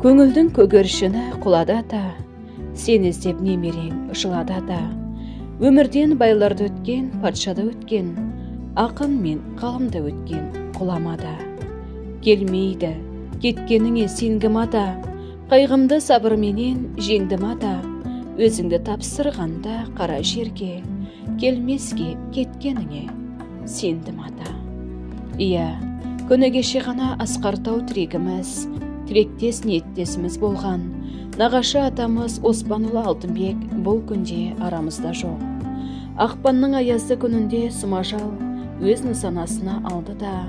Көңілдің көгершіні құлады ата, сен іздеп немерең жылады ата. Өмірден байларды өткен, патшада өткен, ақын мен ғалымда өткен құламада. Келмейді, кеткеніңе сенгім ата, қайғымды сабырменен жеңдім ата. Өзіңді тапсырғанда қара жерге, келмеске кеткеніңе сендім ата. Иә, күні кеше ғана асқартау тірегіміз, тілектес ниеттесіміз болған нағашы атамыз Оспанұлы Алтынбек бұл күнде арамызда жоқ. Ақпанның аязды күнінде Смажал өз нысанасына алды да,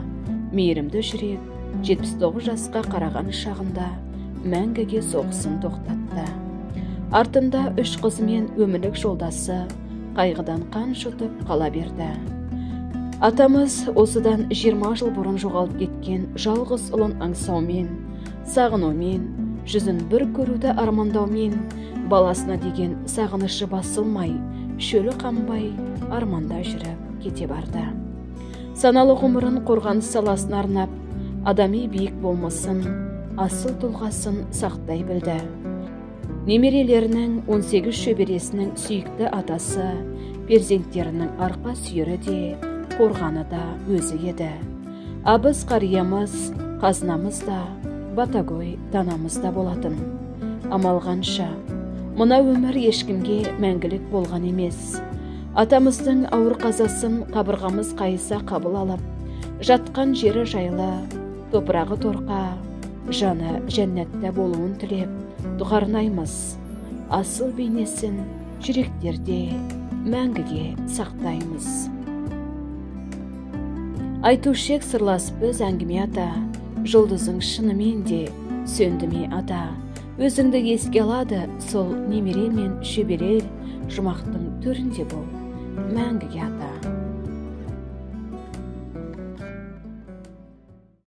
мейірімді жүрек 79 жасқа қараған шағында мәңгіге соғысын тоқтатты. Артында 3 қызы мен өмірлік жолдасы қайғыдан қан жұтып қала берді. Атамыз осыдан 20 жыл бұрын жоғалып кеткен жалғыз ұлын аңсаумен, сағынумен, жүзін бір көруді армандаумен, баласына деген сағынышы басылмай, шөлі қанбай, арманда жүріп кете барды. Саналы ғұмырын қорғаныс саласына арнап, адами биік болмысын, асыл тұлғасын сақтай білді. Немерелерінің 18 шөбересінің сүйікті атасы, перзенттерінің арқа сүйері де, қорғаны да өзі еді. Абыз қариямыз, қазынамыз да, батагөй данамыз да болатын. Амал қанша, мына өмір ешкімге мәңгілік болған емес. Атамыздың ауыр қазасын қабырғамыз қайыса қабыл алып, жатқан жері жайлы, топырағы торқа, жаны жәннатта болуын тілеп, дұғарнаймыз. Асыл бейнесін жүректерде мәңгіге сақтаймыз. Айтушек сырлас біз әңгіме ата, жұлдызың шынымен де сөнді ме ата. Өзіңді еске алады сол немере мен шөбере, жұмақтың төрінде бол мәңгіге ата.